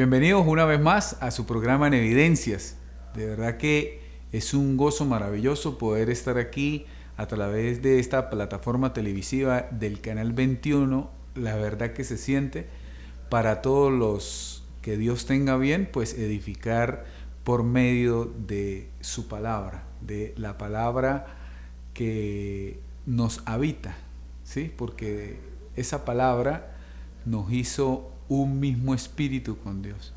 Bienvenidos una vez más a su programa En Evidencias. De verdad que es un gozo maravilloso poder estar aquí a través de esta plataforma televisiva del Canal 21. La verdad que se siente para todos los que Dios tenga bien, pues edificar por medio de su palabra, de la palabra que nos habita, ¿sí? Porque esa palabra nos hizo un mismo espíritu con Dios.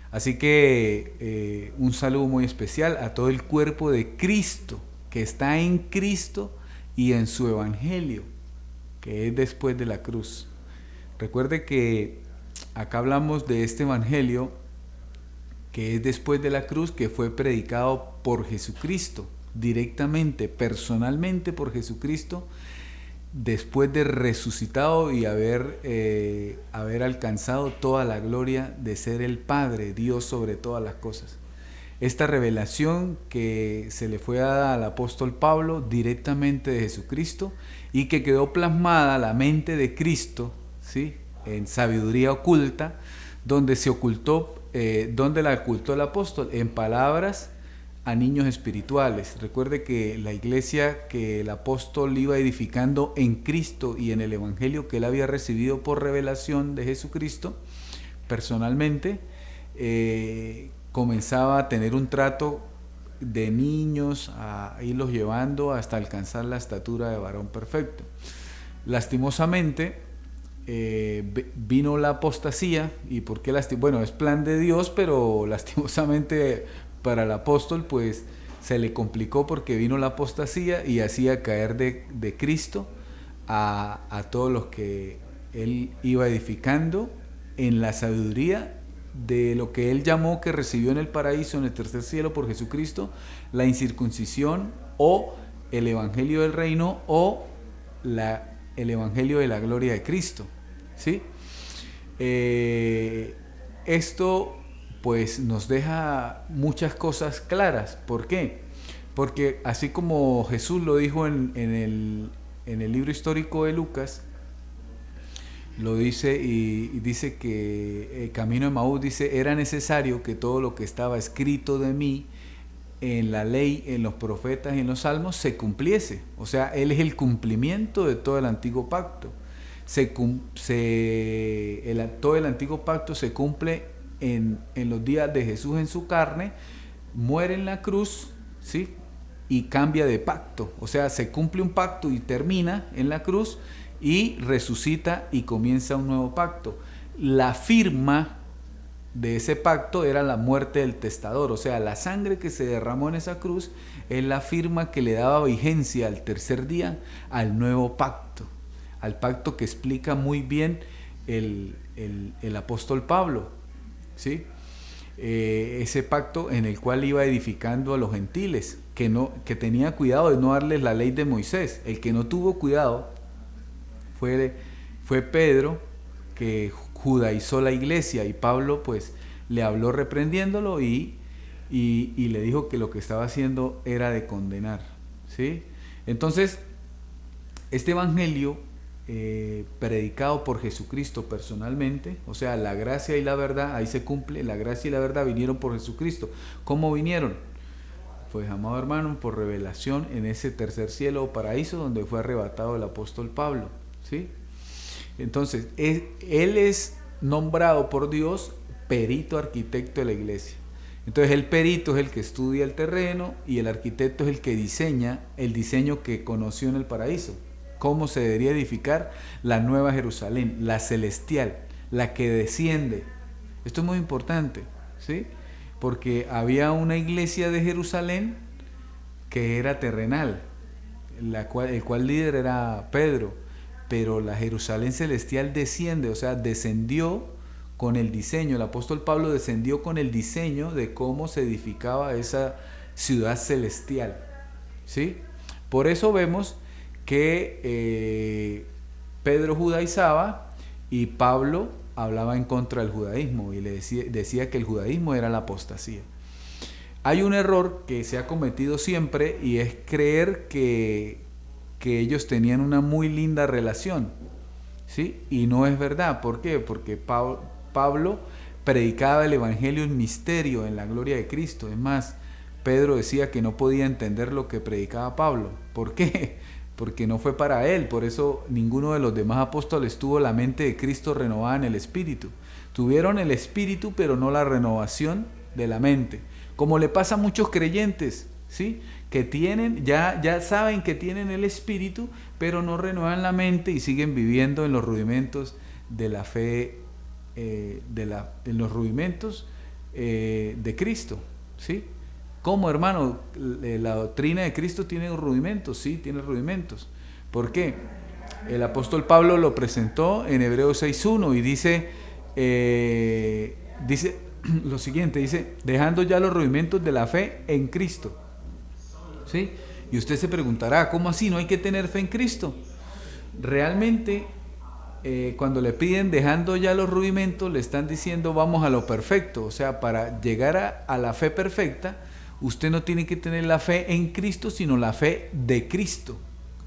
Así que un saludo muy especial a todo el cuerpo de Cristo, que está en Cristo y en su Evangelio, que es después de la cruz. Recuerde que acá hablamos de este Evangelio que es después de la cruz, que fue predicado por Jesucristo, directamente, personalmente por Jesucristo, después de resucitado y haber alcanzado toda la gloria de ser el Padre, Dios sobre todas las cosas. Esta revelación que se le fue dada al apóstol Pablo directamente de Jesucristo y que quedó plasmada la mente de Cristo, ¿sí?, en sabiduría oculta, donde se ocultó, donde la ocultó el apóstol, en palabras a niños espirituales. Recuerde que la iglesia que el apóstol iba edificando en Cristo y en el evangelio que él había recibido por revelación de Jesucristo personalmente, comenzaba a tener un trato de niños, a irlos llevando hasta alcanzar la estatura de varón perfecto. Lastimosamente vino la apostasía. ¿Y por qué bueno, es plan de Dios, pero lastimosamente para el apóstol pues se le complicó porque vino la apostasía y hacía caer de Cristo a todos los que él iba edificando en la sabiduría de lo que él llamó, que recibió en el paraíso, en el tercer cielo por Jesucristo, la incircuncisión o el evangelio del reino o el evangelio de la gloria de Cristo, ¿sí? Esto pues nos deja muchas cosas claras. ¿Por qué? Porque así como Jesús lo dijo en el libro histórico de Lucas, lo dice y dice que el camino de Maús dice: era necesario que todo lo que estaba escrito de mí en la ley, en los profetas y en los salmos se cumpliese. O sea, él es el cumplimiento de todo el antiguo pacto. Todo el antiguo pacto se cumple en los días de Jesús en su carne, muere en la cruz, ¿sí?, y cambia de pacto. O sea, se cumple un pacto y termina en la cruz, y resucita y comienza un nuevo pacto. La firma de ese pacto era la muerte del testador. O sea, la sangre que se derramó en esa cruz es la firma que le daba vigencia al tercer día al nuevo pacto, al pacto que explica muy bien el apóstol Pablo, ¿sí? Ese pacto en el cual iba edificando a los gentiles, que tenía cuidado de no darles la ley de Moisés. El que no tuvo cuidado fue Pedro, que judaizó la iglesia, y Pablo pues le habló reprendiéndolo y le dijo que lo que estaba haciendo era de condenar, ¿sí? Entonces, este evangelio predicado por Jesucristo personalmente, o sea, la gracia y la verdad, ahí se cumple, la gracia y la verdad vinieron por Jesucristo. ¿Cómo vinieron? Pues, amado hermano, por revelación en ese tercer cielo o paraíso donde fue arrebatado el apóstol Pablo, ¿sí? Entonces, él es nombrado por Dios perito arquitecto de la iglesia. Entonces, el perito es el que estudia el terreno y el arquitecto es el que diseña el diseño que conoció en el paraíso. Cómo se debería edificar la nueva Jerusalén, la celestial, la que desciende. Esto es muy importante, ¿sí? Porque había una iglesia de Jerusalén que era terrenal, el cual líder era Pedro, pero la Jerusalén celestial desciende, o sea, descendió con el diseño. El apóstol Pablo descendió con el diseño de cómo se edificaba esa ciudad celestial, ¿sí? Por eso vemos que Pedro judaizaba y Pablo hablaba en contra del judaísmo y le decía que el judaísmo era la apostasía. Hay un error que se ha cometido siempre, y es creer que ellos tenían una muy linda relación, ¿sí? Y no es verdad. ¿Por qué? Porque Pablo predicaba el evangelio en misterio, en la gloria de Cristo. Es más, Pedro decía que no podía entender lo que predicaba Pablo. ¿Por qué? Porque no fue para él. Por eso ninguno de los demás apóstoles tuvo la mente de Cristo renovada en el Espíritu. Tuvieron el Espíritu, pero no la renovación de la mente. Como le pasa a muchos creyentes, ¿sí? Que tienen, ya saben que tienen el Espíritu, pero no renuevan la mente y siguen viviendo en los rudimentos de la fe, en los rudimentos de Cristo, ¿sí? ¿Cómo, hermano? La doctrina de Cristo tiene rudimentos, sí, tiene rudimentos. ¿Por qué? El apóstol Pablo lo presentó en Hebreos 6.1 y dice lo siguiente, dice, dejando ya los rudimentos de la fe en Cristo. ¿Sí? Y usted se preguntará, ¿cómo así? ¿No hay que tener fe en Cristo? Realmente, cuando le piden dejando ya los rudimentos, le están diciendo vamos a lo perfecto. O sea, para llegar a la fe perfecta, usted no tiene que tener la fe en Cristo, sino la fe de Cristo.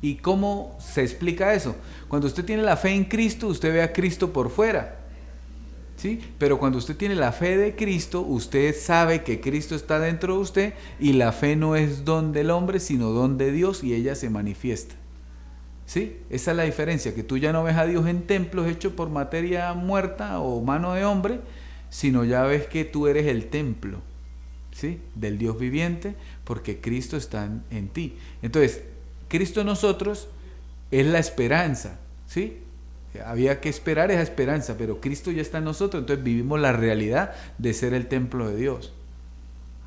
¿Y cómo se explica eso? Cuando usted tiene la fe en Cristo, usted ve a Cristo por fuera. ¿Sí? Pero cuando usted tiene la fe de Cristo, usted sabe que Cristo está dentro de usted y la fe no es don del hombre, sino don de Dios y ella se manifiesta. ¿Sí? Esa es la diferencia, que tú ya no ves a Dios en templos hechos por materia muerta o mano de hombre, sino ya ves que tú eres el templo, ¿sí? Del Dios viviente, porque Cristo está en ti. Entonces, Cristo en nosotros es la esperanza, ¿sí? Había que esperar esa esperanza, pero Cristo ya está en nosotros, entonces vivimos la realidad de ser el templo de Dios.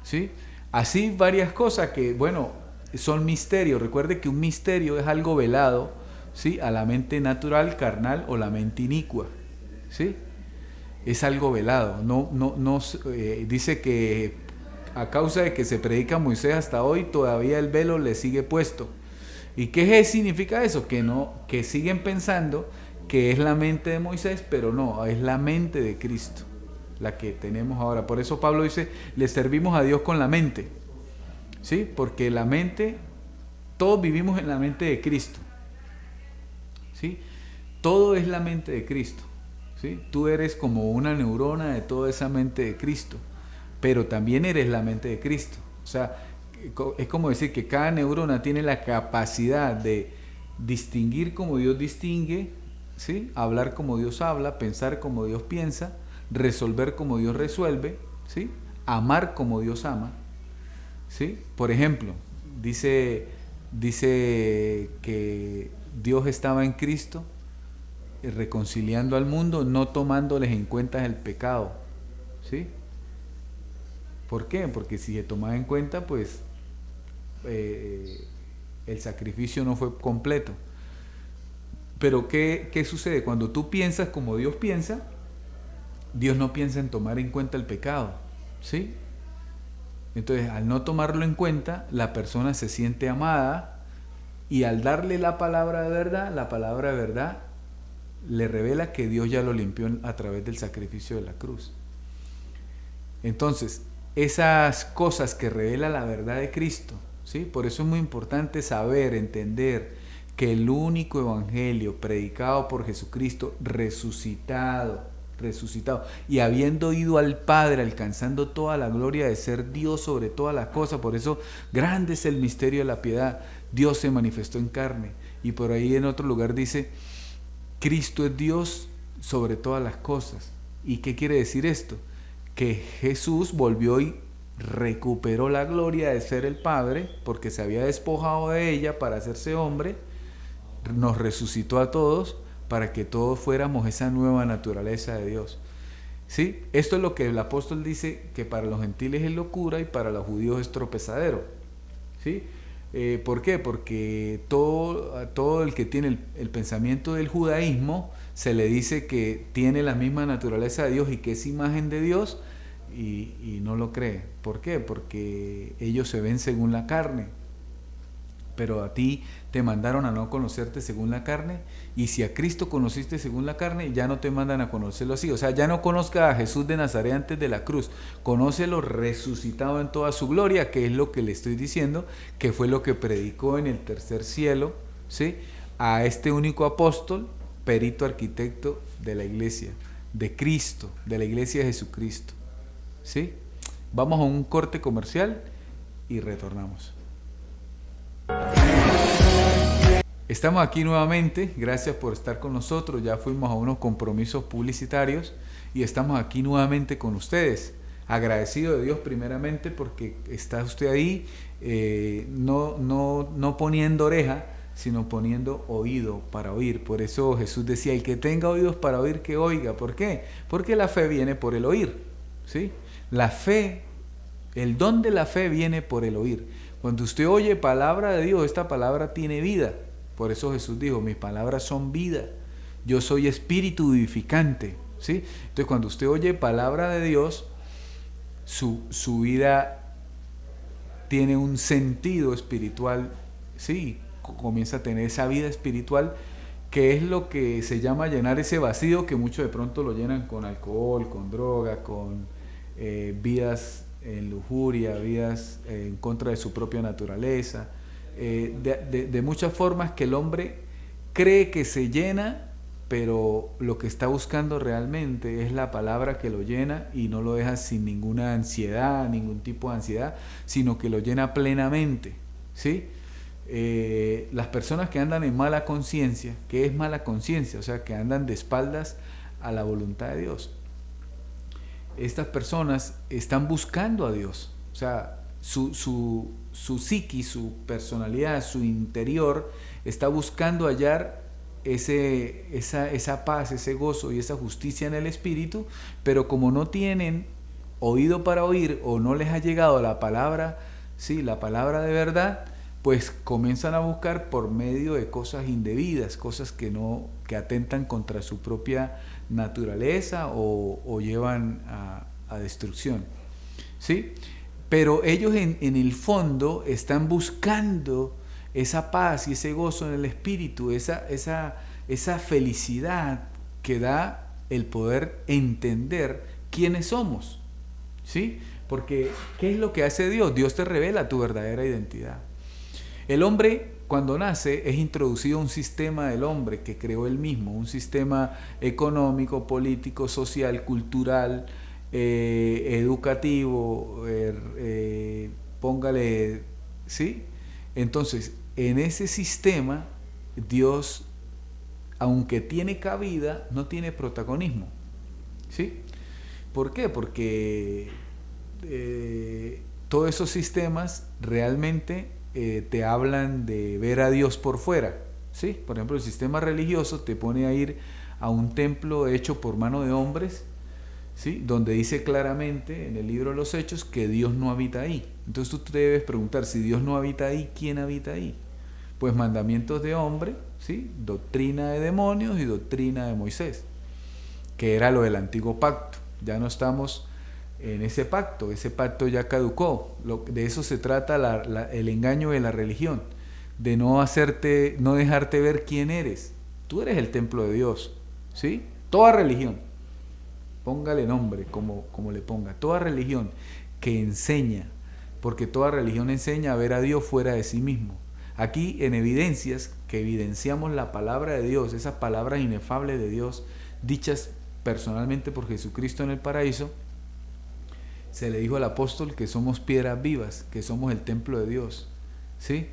¿Sí? Así varias cosas que, bueno, son misterios. Recuerde que un misterio es algo velado, ¿sí? A la mente natural, carnal o la mente inicua. ¿Sí? Es algo velado. Dice que a causa de que se predica a Moisés hasta hoy, todavía el velo le sigue puesto. ¿Y qué significa eso? Que siguen pensando que es la mente de Moisés, pero no, es la mente de Cristo, la que tenemos ahora. Por eso Pablo dice, le servimos a Dios con la mente, ¿sí? Porque la mente, todos vivimos en la mente de Cristo, ¿sí? Todo es la mente de Cristo, ¿sí? Tú eres como una neurona de toda esa mente de Cristo, pero también eres la mente de Cristo. O sea, es como decir que cada neurona tiene la capacidad de distinguir como Dios distingue, ¿sí? Hablar como Dios habla, pensar como Dios piensa, resolver como Dios resuelve, ¿sí? Amar como Dios ama, ¿sí? Por ejemplo, dice que Dios estaba en Cristo reconciliando al mundo, no tomándoles en cuenta el pecado, ¿sí? ¿Por qué? Porque si se tomaba en cuenta, pues el sacrificio no fue completo. Pero ¿qué sucede? Cuando tú piensas como Dios piensa, Dios no piensa en tomar en cuenta el pecado, ¿sí? Entonces, al no tomarlo en cuenta, la persona se siente amada y al darle la palabra de verdad le revela que Dios ya lo limpió a través del sacrificio de la cruz. Entonces, esas cosas que revela la verdad de Cristo, ¿sí? Por eso es muy importante saber, entender que el único evangelio predicado por Jesucristo resucitado y habiendo ido al Padre, alcanzando toda la gloria de ser Dios sobre todas las cosas, por eso grande es el misterio de la piedad, Dios se manifestó en carne. Y por ahí en otro lugar dice, Cristo es Dios sobre todas las cosas. ¿Y qué quiere decir esto? Que Jesús volvió y recuperó la gloria de ser el Padre, porque se había despojado de ella para hacerse hombre, nos resucitó a todos para que todos fuéramos esa nueva naturaleza de Dios. ¿Sí? Esto es lo que el apóstol dice, que para los gentiles es locura y para los judíos es tropezadero. ¿Sí? ¿Por qué? Porque todo el que tiene el pensamiento del judaísmo se le dice que tiene la misma naturaleza de Dios y que es imagen de Dios y no lo cree. ¿Por qué? Porque ellos se ven según la carne. Pero a ti te mandaron a no conocerte según la carne, y si a Cristo conociste según la carne, ya no te mandan a conocerlo así. O sea, ya no conozca a Jesús de Nazaret antes de la cruz, conócelo resucitado en toda su gloria, que es lo que le estoy diciendo, que fue lo que predicó en el tercer cielo, ¿sí? A este único apóstol, perito arquitecto de la iglesia, de Cristo, de la iglesia de Jesucristo. ¿Sí? Vamos a un corte comercial y retornamos. Estamos aquí nuevamente, gracias por estar con nosotros. Ya fuimos a unos compromisos publicitarios y estamos aquí nuevamente con ustedes. Agradecido de Dios primeramente porque está usted ahí, no poniendo oreja, sino poniendo oído para oír. Por eso Jesús decía, el que tenga oídos para oír, que oiga. ¿Por qué? Porque la fe viene por el oír, ¿sí? La fe, el don de la fe viene por el oír. Cuando usted oye palabra de Dios, esta palabra tiene vida. Por eso Jesús dijo, mis palabras son vida. Yo soy espíritu vivificante, ¿sí? Entonces cuando usted oye palabra de Dios, su vida tiene un sentido espiritual, ¿sí? Comienza a tener esa vida espiritual, que es lo que se llama llenar ese vacío que muchos de pronto lo llenan con alcohol, con droga, con vidas en lujuria, vidas en contra de su propia naturaleza, de muchas formas que el hombre cree que se llena, pero lo que está buscando realmente es la palabra que lo llena y no lo deja sin ninguna ansiedad, ningún tipo de ansiedad, sino que lo llena plenamente, ¿sí? Las personas que andan en mala conciencia, ¿qué es mala conciencia? O sea, que andan de espaldas a la voluntad de Dios. Estas personas están buscando a Dios, o sea, su psiquis, su personalidad, su interior está buscando hallar esa paz, ese gozo y esa justicia en el espíritu, pero como no tienen oído para oír o no les ha llegado la palabra, sí, la palabra de verdad, pues comienzan a buscar por medio de cosas indebidas, cosas que atentan contra su propia naturaleza o llevan a destrucción, ¿sí? Pero ellos en el fondo están buscando esa paz y ese gozo en el espíritu, esa felicidad que da el poder entender quiénes somos, ¿sí? Porque ¿qué es lo que hace Dios? Dios te revela tu verdadera identidad. El hombre, cuando nace, es introducido a un sistema del hombre que creó él mismo, un sistema económico, político, social, cultural, educativo, póngale, ¿sí? Entonces, en ese sistema, Dios, aunque tiene cabida, no tiene protagonismo, ¿sí? ¿Por qué? Porque todos esos sistemas realmente te hablan de ver a Dios por fuera, ¿sí? Por ejemplo, el sistema religioso te pone a ir a un templo hecho por mano de hombres, ¿sí? Donde dice claramente en el libro de los Hechos que Dios no habita ahí. Entonces tú te debes preguntar, si Dios no habita ahí, ¿quién habita ahí? Pues mandamientos de hombre, ¿sí? Doctrina de demonios y doctrina de Moisés, que era lo del antiguo pacto. Ya no estamos en ese pacto ya caducó. De eso se trata el engaño de la religión, de no dejarte ver quién eres. Tú eres el templo de Dios, ¿sí? Toda religión, póngale nombre como le ponga, toda religión que enseña, porque toda religión enseña a ver a Dios fuera de sí mismo. Aquí en Evidencias, que evidenciamos la palabra de Dios, esas palabras inefables de Dios, dichas personalmente por Jesucristo en el paraíso, se le dijo al apóstol que somos piedras vivas, que somos el templo de Dios, ¿sí?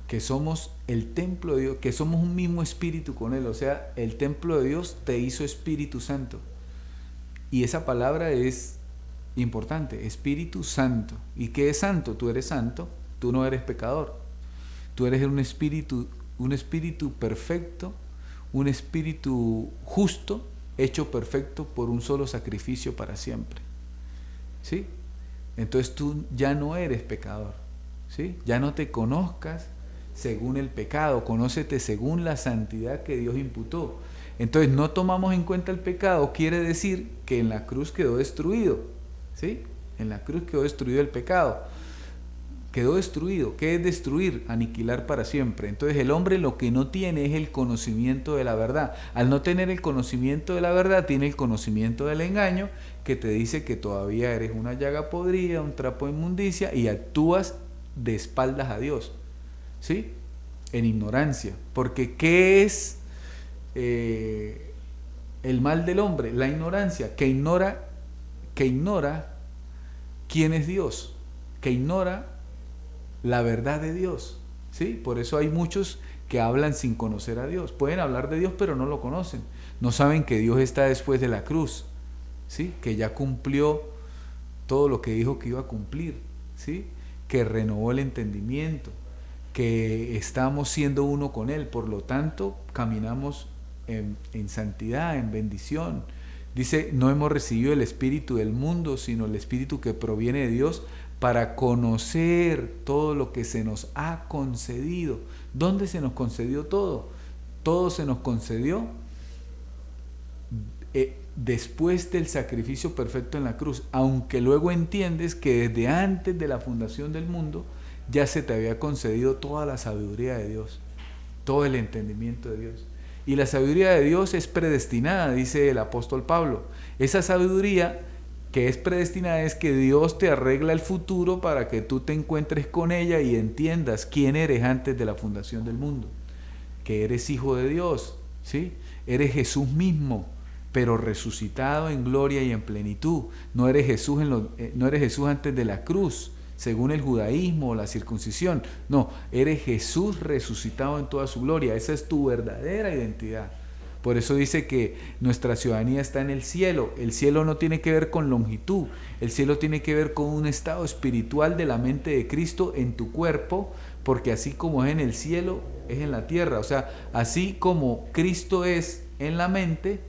Que somos el templo de Dios, que somos un mismo espíritu con Él, o sea, el templo de Dios te hizo Espíritu Santo. Y esa palabra es importante, Espíritu Santo. ¿Y qué es santo? Tú eres santo, tú no eres pecador. Tú eres un espíritu perfecto, un espíritu justo, hecho perfecto por un solo sacrificio para siempre, ¿sí? Entonces tú ya no eres pecador, ¿sí? Ya no te conozcas según el pecado, conócete según la santidad que Dios imputó. Entonces no tomamos en cuenta el pecado, quiere decir que en la cruz quedó destruido, ¿sí? En la cruz quedó destruido el pecado. Quedó destruido. ¿Qué es destruir? Aniquilar para siempre. Entonces el hombre lo que no tiene es el conocimiento de la verdad. Al no tener el conocimiento de la verdad, tiene el conocimiento del engaño, que te dice que todavía eres una llaga podrida, un trapo de inmundicia, y actúas de espaldas a Dios, ¿sí? En ignorancia. Porque ¿qué es el mal del hombre, la ignorancia, que ignora quién es Dios, que ignora la verdad de Dios, ¿sí? Por eso hay muchos que hablan sin conocer a Dios. Pueden hablar de Dios, pero no lo conocen. No saben que Dios está después de la cruz, ¿sí? Que ya cumplió todo lo que dijo que iba a cumplir, ¿sí? Que renovó el entendimiento, que estamos siendo uno con Él, por lo tanto caminamos en santidad, en bendición. Dice, no hemos recibido el espíritu del mundo, sino el espíritu que proviene de Dios, para conocer todo lo que se nos ha concedido. ¿Dónde se nos concedió todo? Todo se nos concedió después del sacrificio perfecto en la cruz, aunque luego entiendes que desde antes de la fundación del mundo ya se te había concedido toda la sabiduría de Dios, todo el entendimiento de Dios. Y la sabiduría de Dios es predestinada, dice el apóstol Pablo. Esa sabiduría que es predestinada es que Dios te arregla el futuro para que tú te encuentres con ella y entiendas quién eres antes de la fundación del mundo, que eres hijo de Dios, ¿sí? Eres Jesús mismo, pero resucitado en gloria y en plenitud. No eres Jesús antes de la cruz, según el judaísmo o la circuncisión. No, eres Jesús resucitado en toda su gloria. Esa es tu verdadera identidad. Por eso dice que nuestra ciudadanía está en el cielo. El cielo no tiene que ver con longitud. El cielo tiene que ver con un estado espiritual de la mente de Cristo en tu cuerpo, porque así como es en el cielo, es en la tierra. O sea, así como Cristo es en la mente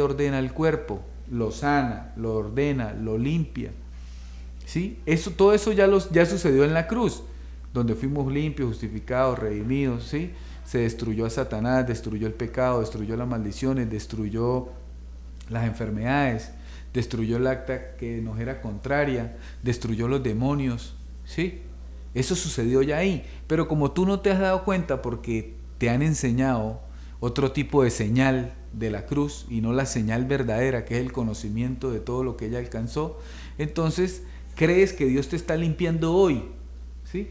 ordena el cuerpo, lo sana, lo ordena, lo limpia. ¿Sí? Todo eso ya sucedió en la cruz, donde fuimos limpios, justificados, redimidos, ¿sí? Se destruyó a Satanás, destruyó el pecado, destruyó las maldiciones, destruyó las enfermedades, destruyó el acta que nos era contraria, destruyó los demonios, ¿sí? Eso sucedió ya ahí, pero como tú no te has dado cuenta porque te han enseñado otro tipo de señal de la cruz y no la señal verdadera, que es el conocimiento de todo lo que ella alcanzó, entonces crees que Dios te está limpiando hoy, ¿sí?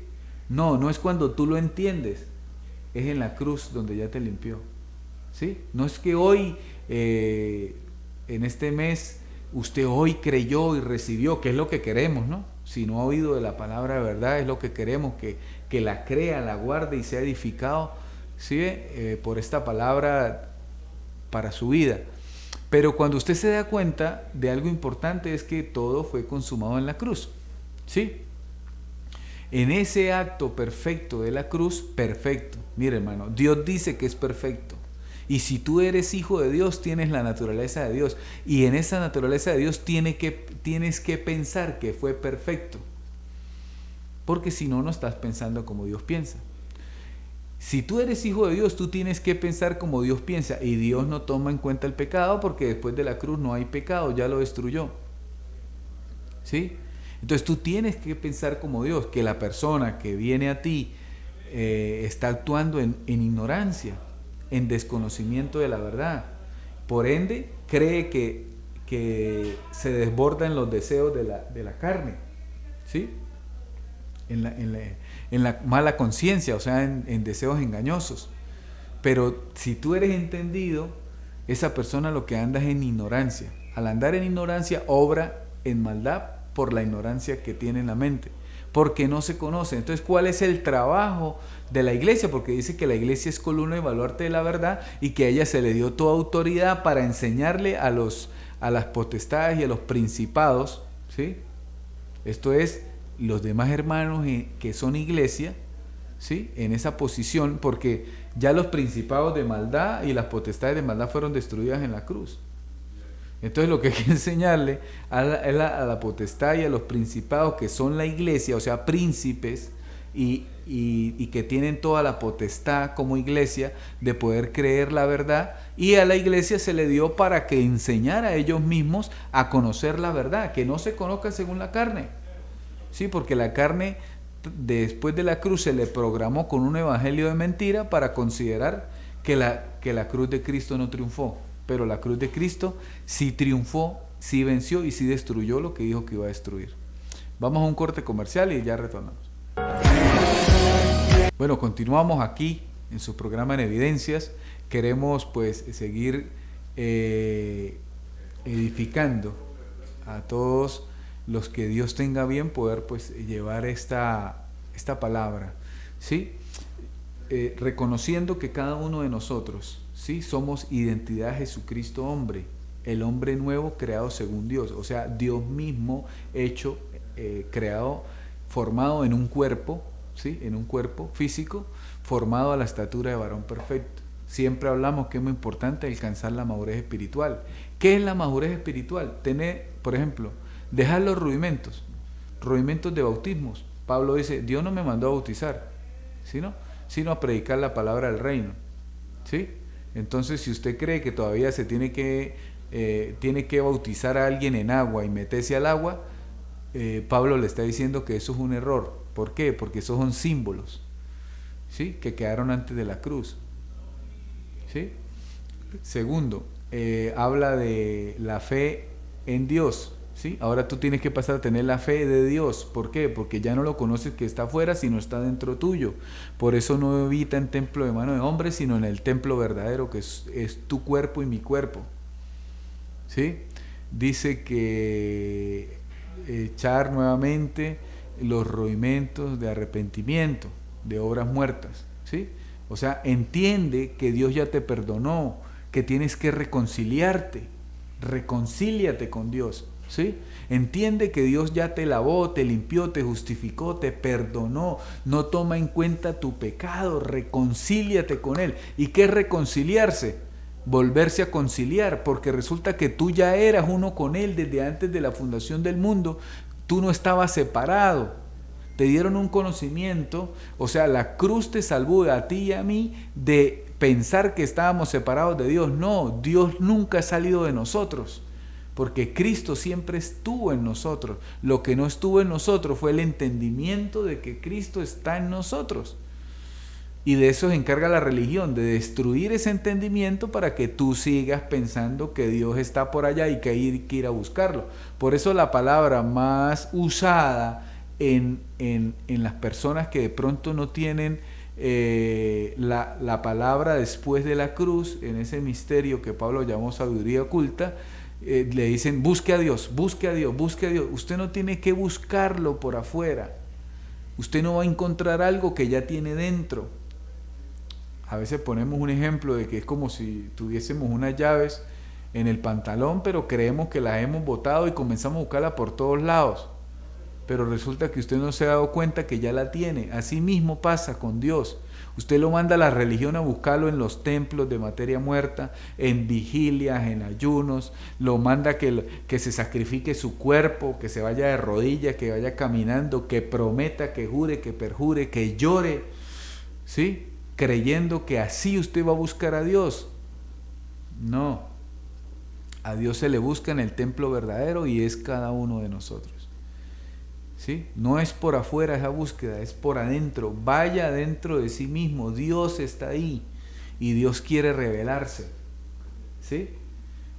No es cuando tú lo entiendes, es en la cruz donde ya te limpió, ¿sí? No es que hoy, en este mes, usted hoy creyó y recibió, que es lo que queremos, ¿no? Si no ha oído de la palabra de verdad, es lo que queremos, que la crea, la guarde y sea edificado, ¿sí? Por esta palabra para su vida. Pero cuando usted se da cuenta de algo importante, es que todo fue consumado en la cruz, ¿sí? En ese acto perfecto de la cruz, perfecto. Mire, hermano, Dios dice que es perfecto. Y si tú eres hijo de Dios, tienes la naturaleza de Dios. Y en esa naturaleza de Dios tienes que pensar que fue perfecto. Porque si no, no estás pensando como Dios piensa. Si tú eres hijo de Dios, tú tienes que pensar como Dios piensa. Y Dios no toma en cuenta el pecado, porque después de la cruz no hay pecado, ya lo destruyó. ¿Sí? Entonces tú tienes que pensar como Dios, que la persona que viene a ti está actuando en ignorancia, en desconocimiento de la verdad. Por ende, cree que se desborda en los deseos de la carne, ¿sí? En la mala conciencia, o sea, en deseos engañosos. Pero si tú eres entendido, esa persona lo que anda es en ignorancia. Al andar en ignorancia, obra en maldad por la ignorancia que tiene en la mente, porque no se conoce. Entonces, ¿cuál es el trabajo de la iglesia? Porque dice que la iglesia es columna y baluarte de la verdad, y que a ella se le dio toda autoridad para enseñarle a las potestades y a los principados, ¿sí? Esto es, los demás hermanos que son iglesia, ¿sí? En esa posición, porque ya los principados de maldad y las potestades de maldad fueron destruidas en la cruz. Entonces lo que hay que enseñarle a la potestad y a los principados, que son la iglesia, o sea, príncipes, y que tienen toda la potestad como iglesia de poder creer la verdad, y a la iglesia se le dio para que enseñara a ellos mismos a conocer la verdad, que no se conozca según la carne, ¿sí? Porque la carne, después de la cruz, se le programó con un evangelio de mentira para considerar que la cruz de Cristo no triunfó. Pero la cruz de Cristo sí triunfó, sí venció y sí destruyó lo que dijo que iba a destruir. Vamos a un corte comercial y ya retornamos. Bueno, continuamos aquí en su programa en Evidencias. Queremos pues seguir edificando a todos los que Dios tenga bien poder pues llevar esta palabra, ¿sí? Reconociendo que cada uno de nosotros, ¿sí?, somos identidad de Jesucristo hombre, el hombre nuevo creado según Dios, o sea, Dios mismo hecho, creado, formado en un cuerpo, ¿sí?, en un cuerpo físico, formado a la estatura de varón perfecto. Siempre hablamos que es muy importante alcanzar la madurez espiritual. ¿Qué es la madurez espiritual? Tener, por ejemplo, dejar los rudimentos de bautismos. Pablo dice, Dios no me mandó a bautizar, sino a predicar la palabra del reino, ¿sí? Entonces, si usted cree que todavía se tiene que bautizar a alguien en agua y meterse al agua, Pablo le está diciendo que eso es un error. ¿Por qué? Porque esos son símbolos, ¿sí?, que quedaron antes de la cruz, ¿sí? Segundo, habla de la fe en Dios, ¿sí? Ahora tú tienes que pasar a tener la fe de Dios. ¿Por qué? Porque ya no lo conoces que está afuera, sino está dentro tuyo. Por eso no habita en templo de mano de hombre, sino en el templo verdadero, que es tu cuerpo y mi cuerpo, ¿sí? Dice que echar nuevamente los rudimentos de arrepentimiento, de obras muertas, ¿sí? O sea, entiende que Dios ya te perdonó, que tienes que reconciliarte. Reconcíliate con Dios, ¿sí? Entiende que Dios ya te lavó, te limpió, te justificó, te perdonó, no toma en cuenta tu pecado, reconcíliate con Él. ¿Y qué es reconciliarse? Volverse a conciliar, porque resulta que tú ya eras uno con Él desde antes de la fundación del mundo. Tú no estabas separado, te dieron un conocimiento, o sea, la cruz te salvó a ti y a mí de pensar que estábamos separados de Dios. No, Dios nunca ha salido de nosotros, porque Cristo siempre estuvo en nosotros. Lo que no estuvo en nosotros fue el entendimiento de que Cristo está en nosotros. Y de eso se encarga la religión, de destruir ese entendimiento para que tú sigas pensando que Dios está por allá y que hay que ir a buscarlo. Por eso la palabra más usada en las personas que de pronto no tienen la palabra después de la cruz, en ese misterio que Pablo llamó sabiduría oculta, le dicen busque a Dios, busque a Dios, busque a Dios. Usted no tiene que buscarlo por afuera, usted no va a encontrar algo que ya tiene dentro. A veces ponemos un ejemplo de que es como si tuviésemos unas llaves en el pantalón, pero creemos que las hemos botado y comenzamos a buscarla por todos lados. Pero resulta que usted no se ha dado cuenta que ya la tiene. Así mismo pasa con Dios. Usted lo manda a la religión a buscarlo en los templos de materia muerta, en vigilias, en ayunos, lo manda que se sacrifique su cuerpo, que se vaya de rodillas, que vaya caminando, que prometa, que jure, que perjure, que llore, ¿sí?, creyendo que así usted va a buscar a Dios. No, a Dios se le busca en el templo verdadero y es cada uno de nosotros, ¿sí? No es por afuera esa búsqueda, es por adentro. Vaya adentro de sí mismo, Dios está ahí y Dios quiere revelarse, ¿sí?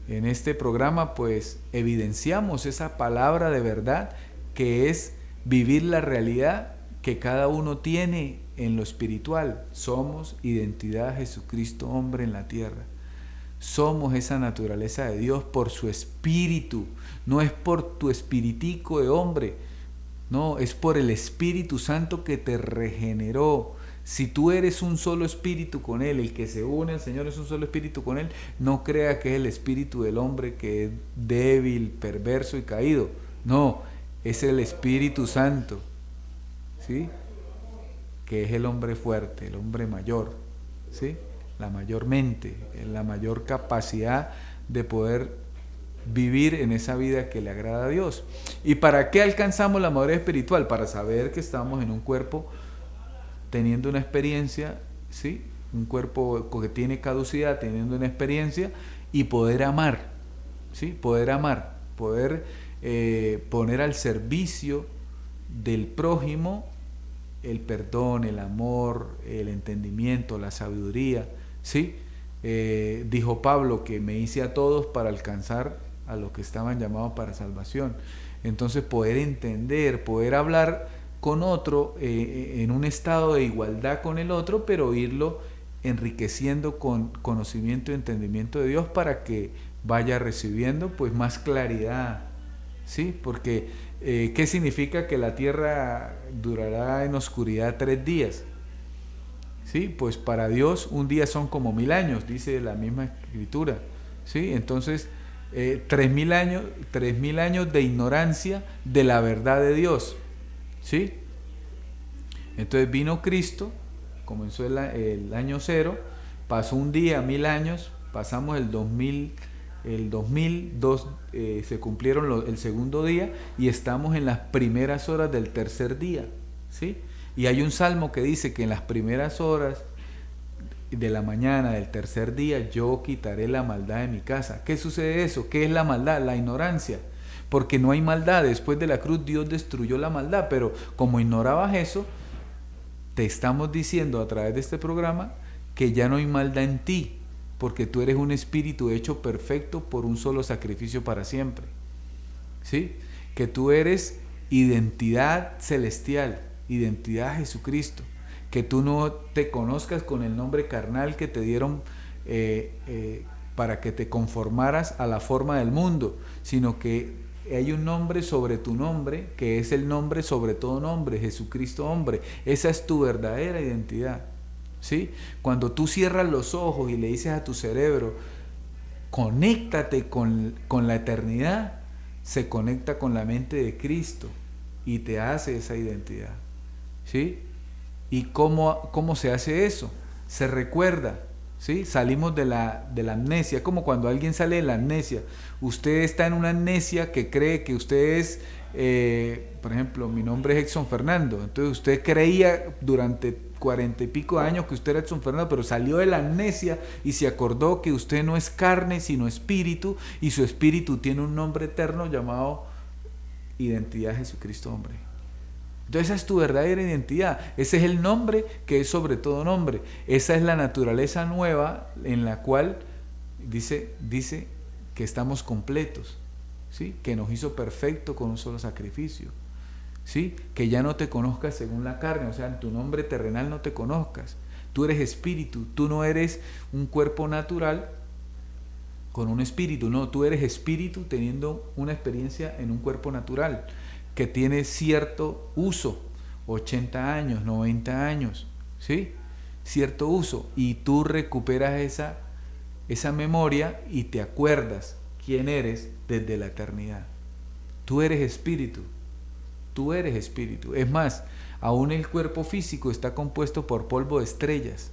En este programa pues evidenciamos esa palabra de verdad que es vivir la realidad que cada uno tiene en lo espiritual. Somos identidad Jesucristo hombre en la tierra. Somos esa naturaleza de Dios por su espíritu, no es por tu espiritico de hombre, no, es por el Espíritu Santo que te regeneró. Si tú eres un solo espíritu con Él, el que se une al Señor es un solo espíritu con Él, no crea que es el espíritu del hombre que es débil, perverso y caído. No, es el Espíritu Santo, ¿sí?, que es el hombre fuerte, el hombre mayor, ¿sí?, la mayor mente, la mayor capacidad de poder vivir en esa vida que le agrada a Dios. ¿Y para qué alcanzamos la madurez espiritual? Para saber que estamos en un cuerpo teniendo una experiencia, ¿sí?, un cuerpo que tiene caducidad, teniendo una experiencia, y poder amar, ¿sí?, poder amar, poder poner al servicio del prójimo el perdón, el amor, el entendimiento, la sabiduría, ¿sí? Dijo Pablo que me hice a todos para alcanzar a los que estaban llamados para salvación. Entonces poder entender, poder hablar con otro en un estado de igualdad con el otro, pero irlo enriqueciendo con conocimiento y entendimiento de Dios para que vaya recibiendo pues más claridad, ¿sí? Porque ¿qué significa que la tierra durará en oscuridad 3 días? ¿Sí? Pues para Dios un día son como 1000 años, dice la misma escritura, ¿sí? Entonces 3000 años, 3000 años de ignorancia de la verdad de Dios, ¿sí? Entonces vino Cristo, comenzó el año 0, pasó un día, 1000 años, pasamos el 2002, se cumplieron el segundo día y estamos en las primeras horas del tercer día, ¿sí? Y hay un salmo que dice que en las primeras horas de la mañana del tercer día yo quitaré la maldad de mi casa. ¿Qué sucede eso? ¿Qué es la maldad? La ignorancia. Porque no hay maldad. Después de la cruz Dios destruyó la maldad, pero como ignorabas eso, te estamos diciendo a través de este programa que ya no hay maldad en ti, porque tú eres un espíritu hecho perfecto por un solo sacrificio para siempre, ¿sí? Que tú eres identidad celestial, identidad Jesucristo, que tú no te conozcas con el nombre carnal que te dieron para que te conformaras a la forma del mundo, sino que hay un nombre sobre tu nombre, que es el nombre sobre todo nombre, Jesucristo hombre. Esa es tu verdadera identidad, ¿sí? Cuando tú cierras los ojos y le dices a tu cerebro, conéctate con la eternidad, se conecta con la mente de Cristo y te hace esa identidad, ¿sí? ¿Y cómo se hace eso? Se recuerda, ¿sí? Salimos de la amnesia, como cuando alguien sale de la amnesia. Usted está en una amnesia que cree que usted es, por ejemplo, mi nombre es Edson Fernando, entonces usted creía durante 40 y pico años que usted era Edson Fernando, pero salió de la amnesia y se acordó que usted no es carne sino espíritu, y su espíritu tiene un nombre eterno llamado identidad Jesucristo hombre. Entonces esa es tu verdadera identidad, ese es el nombre que es sobre todo nombre, esa es la naturaleza nueva en la cual dice que estamos completos, ¿sí? Que nos hizo perfecto con un solo sacrificio, ¿sí? Que ya no te conozcas según la carne, o sea, en tu nombre terrenal no te conozcas, tú eres espíritu, tú no eres un cuerpo natural con un espíritu, no, tú eres espíritu teniendo una experiencia en un cuerpo natural que tiene cierto uso, 80 años, 90 años, ¿sí? Cierto uso, y tú recuperas esa memoria y te acuerdas quién eres desde la eternidad. Tú eres espíritu, tú eres espíritu. Es más, aún el cuerpo físico está compuesto por polvo de estrellas,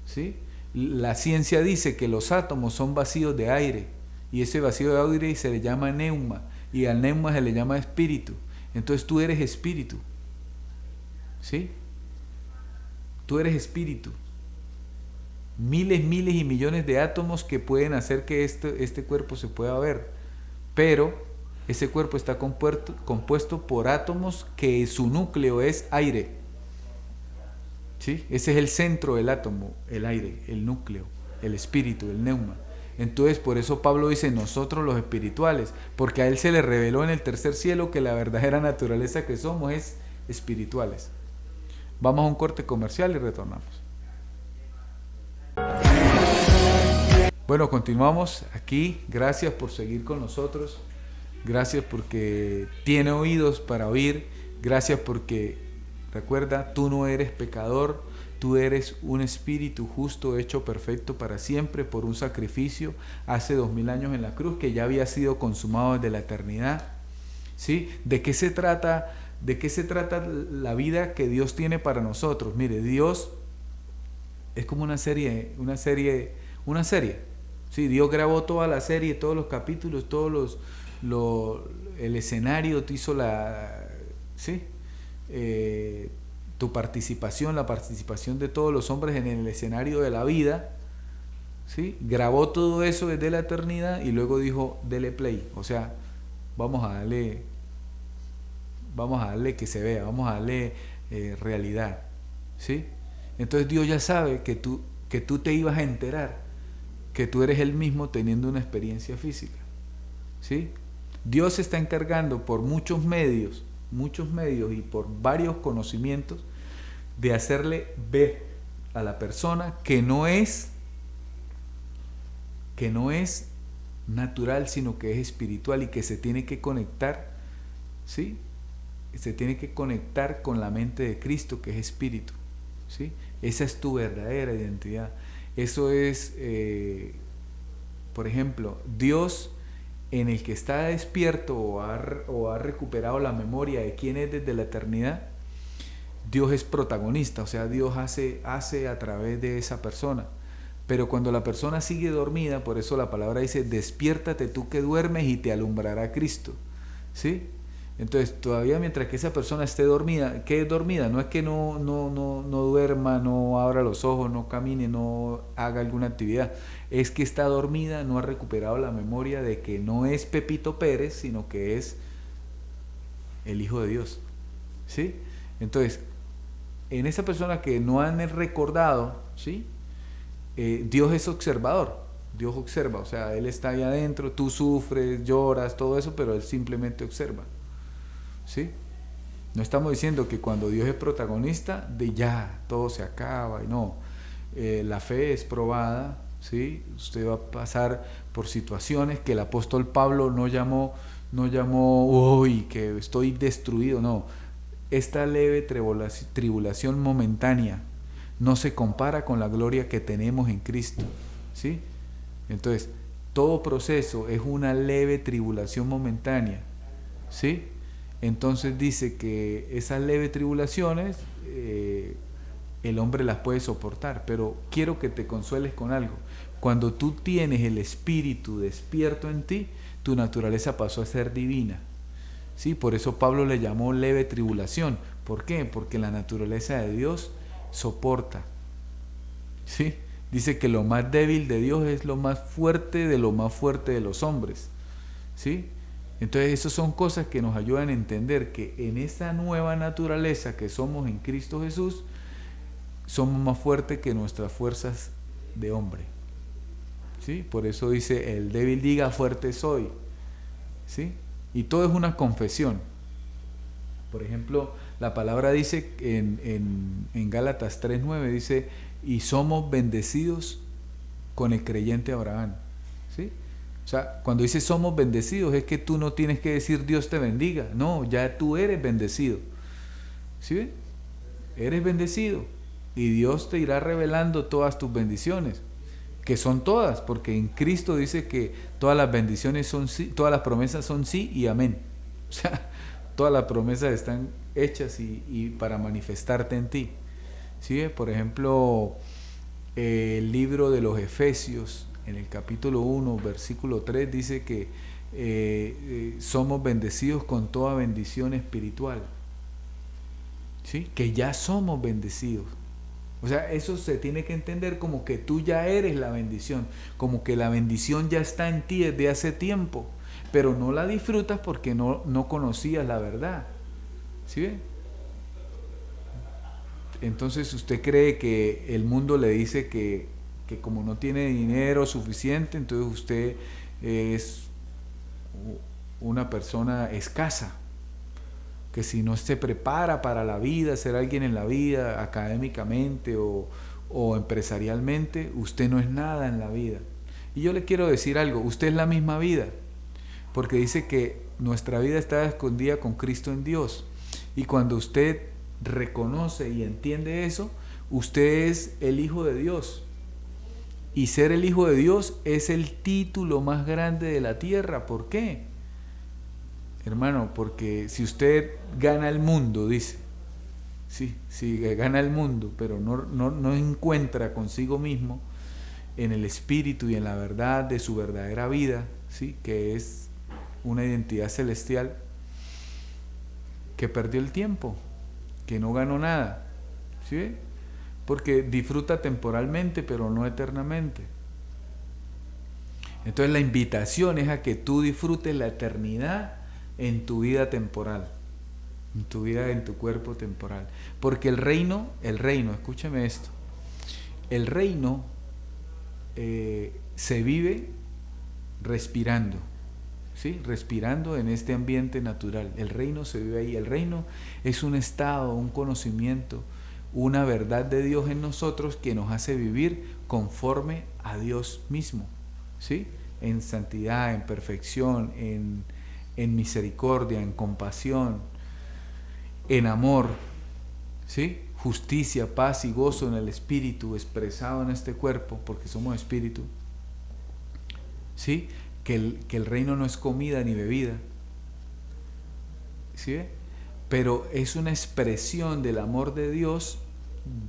¿sí? La ciencia dice que los átomos son vacíos de aire, y ese vacío de aire se le llama neuma, y al neuma se le llama espíritu. Entonces tú eres espíritu, ¿sí? Tú eres espíritu. Miles y millones de átomos que pueden hacer que este cuerpo se pueda ver, pero ese cuerpo está compuesto por átomos que su núcleo es aire, ¿sí? Ese es el centro del átomo, el aire, el núcleo, el espíritu, el neuma. Entonces por eso Pablo dice nosotros los espirituales, porque a él se le reveló en el tercer cielo que la verdadera naturaleza que somos es espirituales. Vamos a un corte comercial y retornamos. Bueno, continuamos aquí. Gracias por seguir con nosotros. Gracias porque tiene oídos para oír. Gracias porque, recuerda, tú no eres pecador. Tú eres un espíritu justo hecho perfecto para siempre por un sacrificio hace 2000 años en la cruz que ya había sido consumado desde la eternidad, ¿sí? ¿De qué se trata la vida que Dios tiene para nosotros? Mire, Dios es como una serie. Sí, Dios grabó toda la serie, todos los capítulos, el escenario, te hizo ¿sí? Tu participación, la participación de todos los hombres en el escenario de la vida, ¿sí? Grabó todo eso desde la eternidad y luego dijo, dele play, o sea, vamos a darle que se vea, vamos a darle realidad, ¿sí? Entonces Dios ya sabe que tú te ibas a enterar que tú eres el mismo teniendo una experiencia física, ¿sí? Dios se está encargando por muchos medios y por varios conocimientos de hacerle ver a la persona que no es natural, sino que es espiritual y que se tiene que conectar, ¿sí? Se tiene que conectar con la mente de Cristo, que es espíritu, ¿sí? Esa es tu verdadera identidad. Eso es, por ejemplo, Dios en el que está despierto o ha recuperado la memoria de quién es desde la eternidad. Dios es protagonista, o sea, Dios hace a través de esa persona. Pero cuando la persona sigue dormida, por eso la palabra dice, despiértate tú que duermes y te alumbrará Cristo, ¿sí? Entonces, todavía mientras que esa persona esté dormida, ¿qué es dormida? No es que no duerma, no abra los ojos, no camine, no haga alguna actividad. Es que está dormida, no ha recuperado la memoria de que no es Pepito Pérez, sino que es el Hijo de Dios, ¿sí? Entonces, en esa persona que no han recordado, ¿sí? Dios es observador, Dios observa, o sea, Él está ahí adentro, tú sufres, lloras, todo eso, pero Él simplemente observa, ¿sí? No estamos diciendo que cuando Dios es protagonista, de ya, todo se acaba, y no. La fe es probada, ¿sí? Usted va a pasar por situaciones que el apóstol Pablo no llamó, uy, que estoy destruido, no. Esta leve tribulación momentánea no se compara con la gloria que tenemos en Cristo, ¿sí? Entonces, todo proceso es una leve tribulación momentánea, ¿sí? Entonces dice que esas leves tribulaciones el hombre las puede soportar, pero quiero que te consueles con algo. Cuando tú tienes el Espíritu despierto en ti, tu naturaleza pasó a ser divina, ¿sí? Por eso Pablo le llamó leve tribulación. ¿Por qué? Porque la naturaleza de Dios soporta, ¿sí? Dice que lo más débil de Dios es lo más fuerte de los hombres, ¿sí? Entonces esas son cosas que nos ayudan a entender que en esa nueva naturaleza que somos en Cristo Jesús, somos más fuertes que nuestras fuerzas de hombre, ¿sí? Por eso dice, el débil diga fuerte soy, ¿sí? Y todo es una confesión. Por ejemplo, la palabra dice en Gálatas 3:9, dice, y somos bendecidos con el creyente Abraham, ¿sí? O sea, cuando dice somos bendecidos, es que tú no tienes que decir Dios te bendiga, no, ya tú eres bendecido, ¿sí? Eres bendecido y Dios te irá revelando todas tus bendiciones, que son todas, porque en Cristo dice que todas las bendiciones son sí, todas las promesas son sí y amén. O sea, todas las promesas están hechas y para manifestarte en ti, ¿sí? Por ejemplo, el libro de los Efesios, en el capítulo 1, versículo 3, dice que somos bendecidos con toda bendición espiritual, ¿sí? Que ya somos bendecidos. O sea, eso se tiene que entender como que tú ya eres la bendición, como que la bendición ya está en ti desde hace tiempo, pero no la disfrutas porque no conocías la verdad, ¿sí ve? Entonces usted cree que el mundo le dice que como no tiene dinero suficiente, entonces usted es una persona escasa, que si no se prepara para la vida, ser alguien en la vida, académicamente o empresarialmente, usted no es nada en la vida. Y yo le quiero decir algo, usted es la misma vida, porque dice que nuestra vida está escondida con Cristo en Dios. Y cuando usted reconoce y entiende eso, usted es el Hijo de Dios. Y ser el Hijo de Dios es el título más grande de la tierra. ¿Por qué? Hermano, porque si usted gana el mundo, dice, sí, gana el mundo, pero no encuentra consigo mismo en el espíritu y en la verdad de su verdadera vida, ¿sí? Que es una identidad celestial, que perdió el tiempo, que no ganó nada, ¿sí? Porque disfruta temporalmente, pero no eternamente. Entonces la invitación es a que tú disfrutes la eternidad en tu vida temporal, en tu vida, en tu cuerpo temporal. Porque el reino, escúcheme esto, el reino se vive respirando, ¿sí? Respirando en este ambiente natural. El reino se vive ahí. El reino es un estado, un conocimiento, una verdad de Dios en nosotros que nos hace vivir conforme a Dios mismo, ¿sí? En santidad, en perfección, en misericordia, en compasión, en amor, ¿sí? Justicia, paz y gozo en el espíritu expresado en este cuerpo, porque somos espíritu, ¿sí? Que el reino no es comida ni bebida, ¿sí? Pero es una expresión del amor de Dios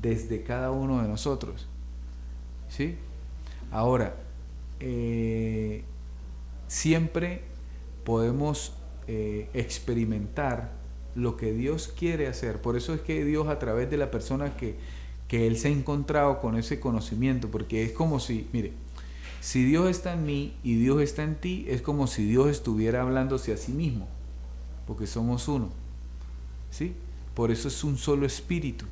desde cada uno de nosotros, ¿sí? Ahora, siempre podemos experimentar lo que Dios quiere hacer. Por eso es que Dios, a través de la persona que Él se ha encontrado con ese conocimiento, porque es como si, mire, si Dios está en mí y Dios está en ti, es como si Dios estuviera hablándose a sí mismo, porque somos uno, ¿sí? Por eso es un solo espíritu.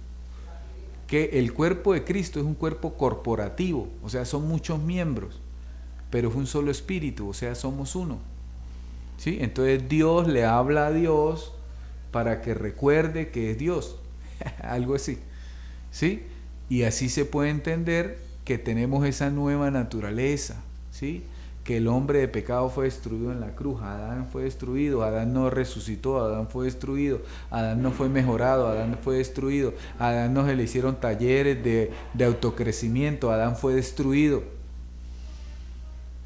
Que el cuerpo de Cristo es un cuerpo corporativo, o sea, son muchos miembros, pero es un solo espíritu, o sea, somos uno, ¿sí? Entonces Dios le habla a Dios para que recuerde que es Dios, algo así, ¿sí? Y así se puede entender que tenemos esa nueva naturaleza, ¿sí? Que el hombre de pecado fue destruido en la cruz, Adán fue destruido, Adán no resucitó, Adán fue destruido, Adán no fue mejorado, Adán fue destruido, Adán no se le hicieron talleres de autocrecimiento, Adán fue destruido.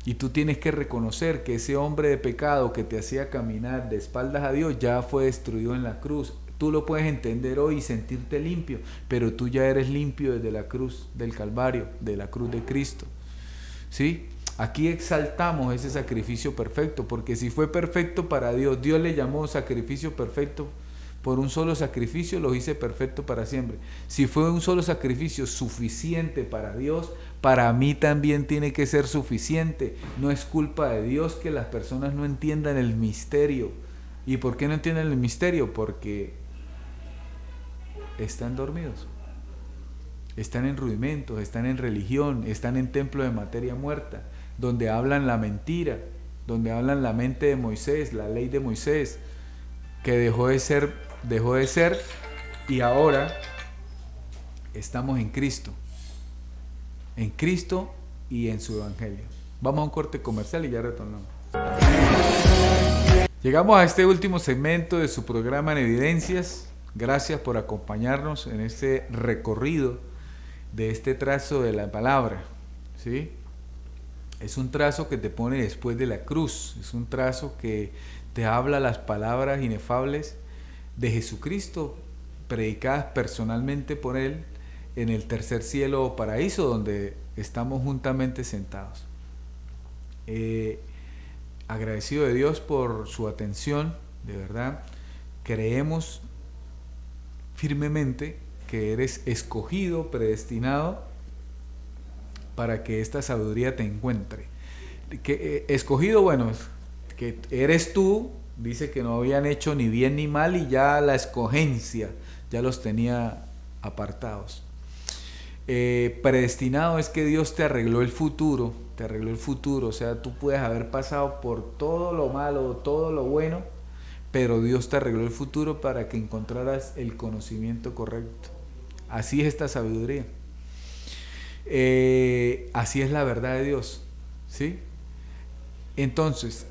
Y tú tienes que reconocer que ese hombre de pecado que te hacía caminar de espaldas a Dios ya fue destruido en la cruz. Tú lo puedes entender hoy y sentirte limpio, pero tú ya eres limpio desde la cruz del Calvario, de la cruz de Cristo, ¿sí? Aquí exaltamos ese sacrificio perfecto, porque si fue perfecto para Dios, Dios le llamó sacrificio perfecto. Por un solo sacrificio lo hice perfecto para siempre. Si fue un solo sacrificio suficiente para Dios, para mí también tiene que ser suficiente. No es culpa de Dios que las personas no entiendan el misterio. ¿Y por qué no entienden el misterio? Porque están dormidos. Están en rudimentos, están en religión, están en templo de materia muerta, donde hablan la mentira, donde hablan la mente de Moisés, la ley de Moisés, que dejó de ser y ahora estamos en Cristo y en su evangelio. Vamos a un corte comercial y ya retornamos. Llegamos a este último segmento de su programa en Evidencias. Gracias por acompañarnos en este recorrido de este trazo de la palabra, ¿sí? Es un trazo que te pone después de la cruz, es un trazo que te habla las palabras inefables de Jesucristo, predicadas personalmente por Él en el tercer cielo o paraíso, donde estamos juntamente sentados. Agradecido de Dios por su atención, de verdad. Creemos firmemente que eres escogido, predestinado para que esta sabiduría te encuentre. Escogido, bueno, que eres tú, dice que no habían hecho ni bien ni mal y ya la escogencia ya los tenía apartados. Predestinado es que Dios te arregló el futuro, o sea, tú puedes haber pasado por todo lo malo, todo lo bueno, pero Dios te arregló el futuro para que encontraras el conocimiento correcto. Así es esta sabiduría. Así es la verdad de Dios, ¿sí? Entonces,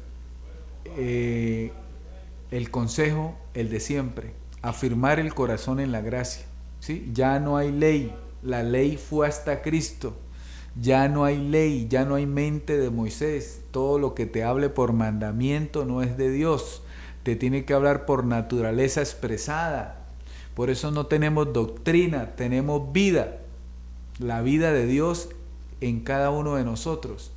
el consejo, el de siempre, afirmar el corazón en la gracia, ¿sí? Ya no hay ley, la ley fue hasta Cristo. Ya no hay ley, ya no hay mente de Moisés. Todo lo que te hable por mandamiento no es de Dios. Te tiene que hablar por naturaleza expresada. Por eso no tenemos doctrina, tenemos vida. La vida de Dios en cada uno de nosotros.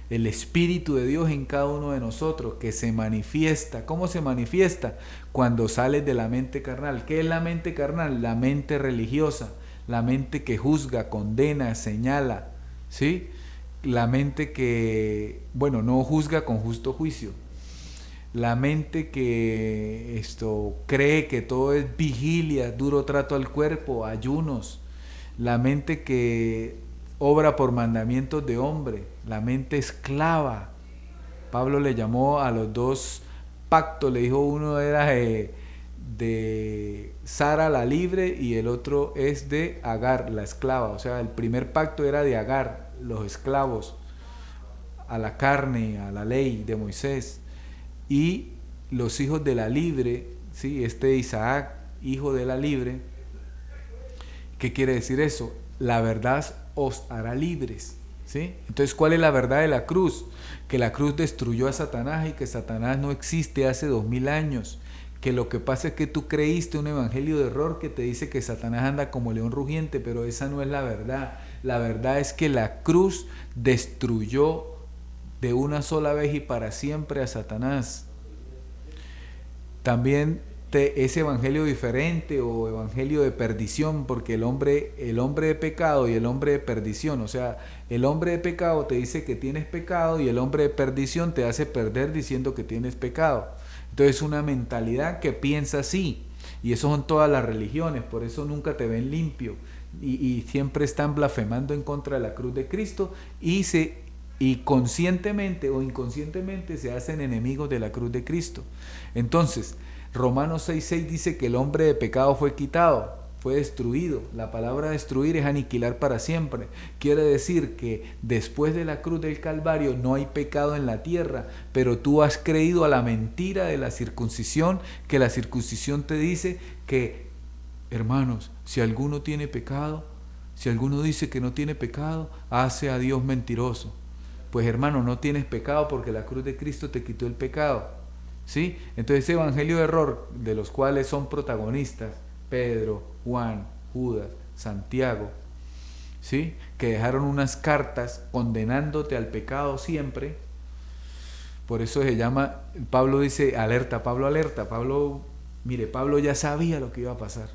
El Espíritu de Dios en cada uno de nosotros, que se manifiesta. ¿Cómo se manifiesta? Cuando sales de la mente carnal. ¿Qué es la mente carnal? La mente religiosa, la mente que juzga, condena, señala, ¿sí? La mente que, bueno, no juzga con justo juicio. La mente que cree que todo es vigilia, duro trato al cuerpo, ayunos. La mente que obra por mandamientos de hombre, la mente esclava. Pablo le llamó a los dos pactos, le dijo uno era de Sara la libre y el otro es de Agar, la esclava. O sea, el primer pacto era de Agar, los esclavos, a la carne, a la ley de Moisés. Y los hijos de la libre, ¿sí? Isaac, hijo de la libre. ¿Qué quiere decir eso? La verdad os hará libres, ¿sí? Entonces, ¿cuál es la verdad de la cruz? Que la cruz destruyó a Satanás y que Satanás no existe hace 2000 años. Que lo que pasa es que tú creíste un evangelio de error que te dice que Satanás anda como león rugiente, pero esa no es la verdad. La verdad es que la cruz destruyó de una sola vez y para siempre a Satanás. También ese evangelio diferente o evangelio de perdición, porque el hombre de pecado y el hombre de perdición, o sea, el hombre de pecado te dice que tienes pecado y el hombre de perdición te hace perder diciendo que tienes pecado. Entonces, una mentalidad que piensa así, y eso son todas las religiones, por eso nunca te ven limpio y siempre están blasfemando en contra de la cruz de Cristo y conscientemente o inconscientemente se hacen enemigos de la cruz de Cristo. Entonces, Romanos 6:6 dice que el hombre de pecado fue quitado, fue destruido. La palabra destruir es aniquilar para siempre. Quiere decir que después de la cruz del Calvario no hay pecado en la tierra, pero tú has creído a la mentira de la circuncisión, que la circuncisión te dice que, hermanos, si alguno tiene pecado, si alguno dice que no tiene pecado, hace a Dios mentiroso. Pues hermano, no tienes pecado porque la cruz de Cristo te quitó el pecado, ¿sí? Entonces ese evangelio de error, de los cuales son protagonistas Pedro, Juan, Judas, Santiago, ¿sí? Que dejaron unas cartas condenándote al pecado siempre. Por eso se llama, Pablo dice, alerta, Pablo, mire, Pablo ya sabía lo que iba a pasar.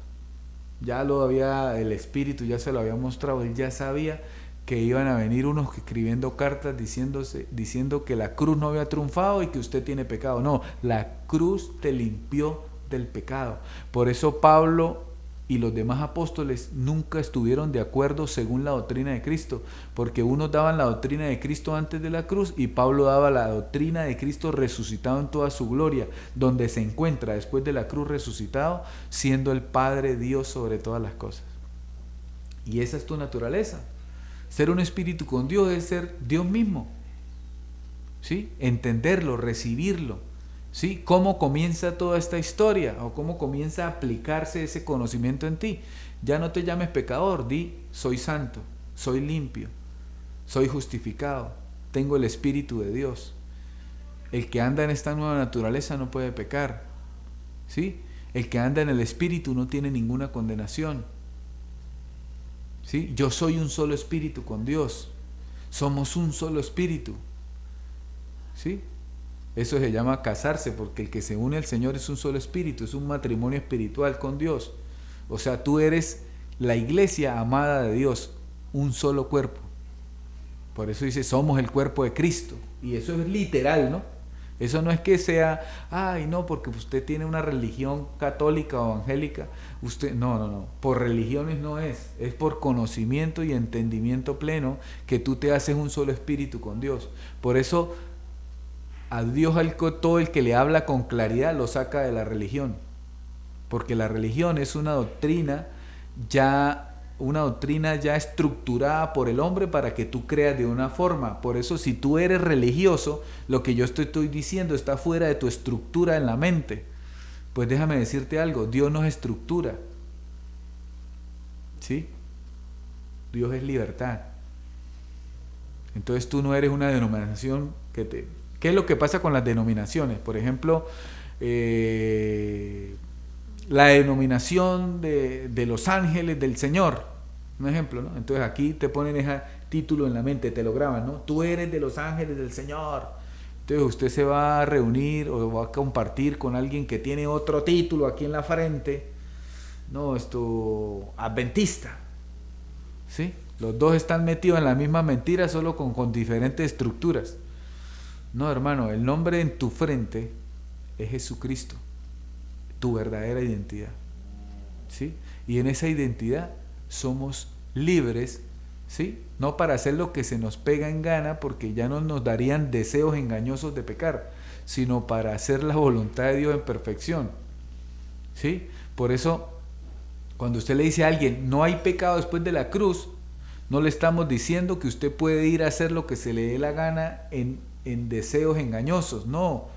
Ya el Espíritu ya se lo había mostrado, él ya sabía que iban a venir unos escribiendo cartas diciendo que la cruz no había triunfado y que usted tiene pecado. No, la cruz te limpió del pecado. Por eso Pablo y los demás apóstoles nunca estuvieron de acuerdo según la doctrina de Cristo, porque unos daban la doctrina de Cristo antes de la cruz y Pablo daba la doctrina de Cristo resucitado en toda su gloria, donde se encuentra después de la cruz resucitado, siendo el Padre Dios sobre todas las cosas. Y esa es tu naturaleza. Ser un espíritu con Dios es ser Dios mismo, ¿sí? Entenderlo, recibirlo, ¿sí? ¿Cómo comienza toda esta historia? ¿O cómo comienza a aplicarse ese conocimiento en ti? Ya no te llames pecador, di, soy santo, soy limpio, soy justificado, tengo el Espíritu de Dios. El que anda en esta nueva naturaleza no puede pecar, ¿sí? El que anda en el Espíritu no tiene ninguna condenación. ¿Sí? Yo soy un solo espíritu con Dios. Somos un solo espíritu. ¿Sí? Eso se llama casarse, porque el que se une al Señor es un solo espíritu, es un matrimonio espiritual con Dios. O sea, tú eres la iglesia amada de Dios, un solo cuerpo. Por eso dice, somos el cuerpo de Cristo. Y eso es literal, ¿no? Eso no es que sea, ay, no, porque usted tiene una religión católica o evangélica. Usted, no. Por religiones no es por conocimiento y entendimiento pleno que tú te haces un solo espíritu con Dios. Por eso, a Dios todo el que le habla con claridad lo saca de la religión. Porque la religión es una doctrina ya estructurada por el hombre para que tú creas de una forma. Por eso, si tú eres religioso, lo que yo estoy diciendo está fuera de tu estructura en la mente. Pues déjame decirte algo, Dios no es estructura, ¿sí? Dios es libertad. Entonces tú no eres una denominación ¿Qué es lo que pasa con las denominaciones? Por ejemplo, la denominación de los ángeles del Señor, un ejemplo, ¿no? Entonces aquí te ponen ese título en la mente, te lo graban, ¿no? Tú eres de los ángeles del Señor. Entonces usted se va a reunir o va a compartir con alguien que tiene otro título aquí en la frente, no, adventista, ¿sí? Los dos están metidos en la misma mentira, solo con diferentes estructuras. No, hermano, el nombre en tu frente es Jesucristo, tu verdadera identidad, ¿sí? Y en esa identidad somos libres, ¿sí? No para hacer lo que se nos pega en gana, porque ya no nos darían deseos engañosos de pecar, sino para hacer la voluntad de Dios en perfección, ¿sí? Por eso, cuando usted le dice a alguien, no hay pecado después de la cruz, no le estamos diciendo que usted puede ir a hacer lo que se le dé la gana en deseos engañosos. No,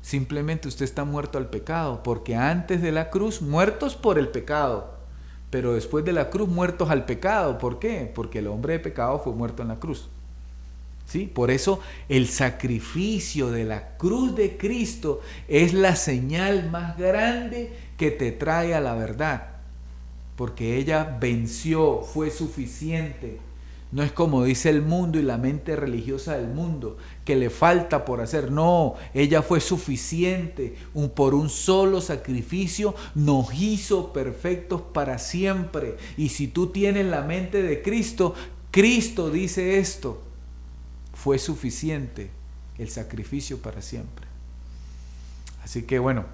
simplemente usted está muerto al pecado, porque antes de la cruz, muertos por el pecado, pero después de la cruz, muertos al pecado. ¿Por qué? Porque el hombre de pecado fue muerto en la cruz. ¿Sí? Por eso el sacrificio de la cruz de Cristo es la señal más grande que te trae a la verdad, porque ella venció, fue suficiente. No es como dice el mundo y la mente religiosa del mundo, que le falta por hacer. No, ella fue suficiente. Por un solo sacrificio nos hizo perfectos para siempre. Y si tú tienes la mente de Cristo, Cristo dice esto: fue suficiente el sacrificio para siempre. Así que bueno,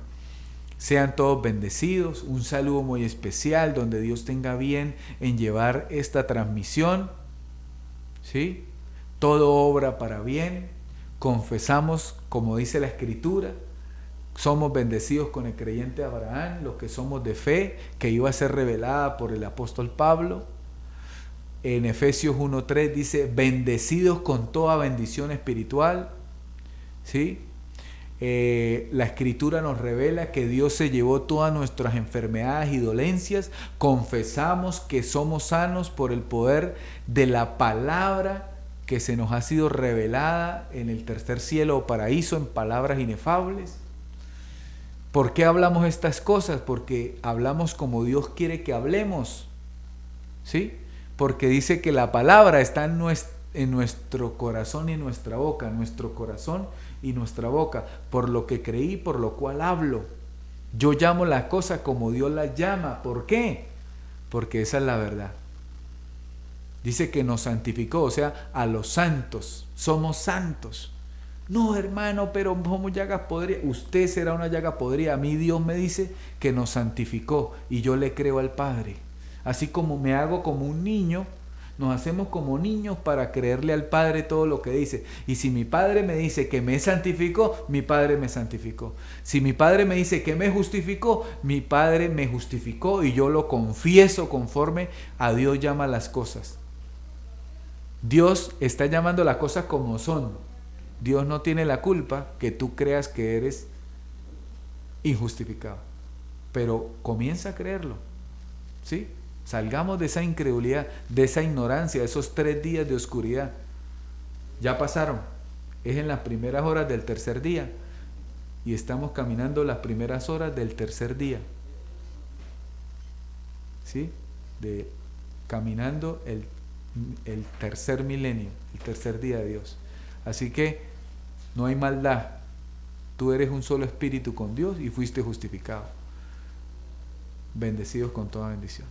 sean todos bendecidos. Un saludo muy especial, donde Dios tenga bien en llevar esta transmisión. ¿Sí? Todo obra para bien. Confesamos, como dice la Escritura, somos bendecidos con el creyente Abraham, los que somos de fe, que iba a ser revelada por el apóstol Pablo. En Efesios 1:3 dice, bendecidos con toda bendición espiritual. ¿Sí? La Escritura nos revela que Dios se llevó todas nuestras enfermedades y dolencias. Confesamos que somos sanos por el poder de la palabra que se nos ha sido revelada en el tercer cielo o paraíso, en palabras inefables. ¿Por qué hablamos estas cosas? Porque hablamos como Dios quiere que hablemos. ¿Sí? Porque dice que la palabra está en nuestro corazón y en nuestra boca, nuestro corazón y nuestra boca, por lo que creí, por lo cual hablo. Yo llamo las cosas como Dios las llama. ¿Por qué? Porque esa es la verdad. Dice que nos santificó, o sea, a los santos. Somos santos. No, hermano, pero somos llagas podridas. Usted será una llaga podrida. A mí Dios me dice que nos santificó y yo le creo al Padre. Así como me hago como un niño, nos hacemos como niños para creerle al Padre todo lo que dice. Y si mi Padre me dice que me santificó, mi Padre me santificó. Si mi Padre me dice que me justificó, mi Padre me justificó y yo lo confieso conforme a Dios llama las cosas. Dios está llamando las cosas como son. Dios no tiene la culpa que tú creas que eres injustificado. Pero comienza a creerlo. ¿Sí? Salgamos de esa incredulidad, de esa ignorancia, de esos 3 días de oscuridad. Ya pasaron. Es en las primeras horas del tercer día. Y estamos caminando las primeras horas del tercer día. ¿Sí? Caminando el tercer milenio, el tercer día de Dios. Así que no hay maldad. Tú eres un solo espíritu con Dios y fuiste justificado. Bendecidos con toda bendición.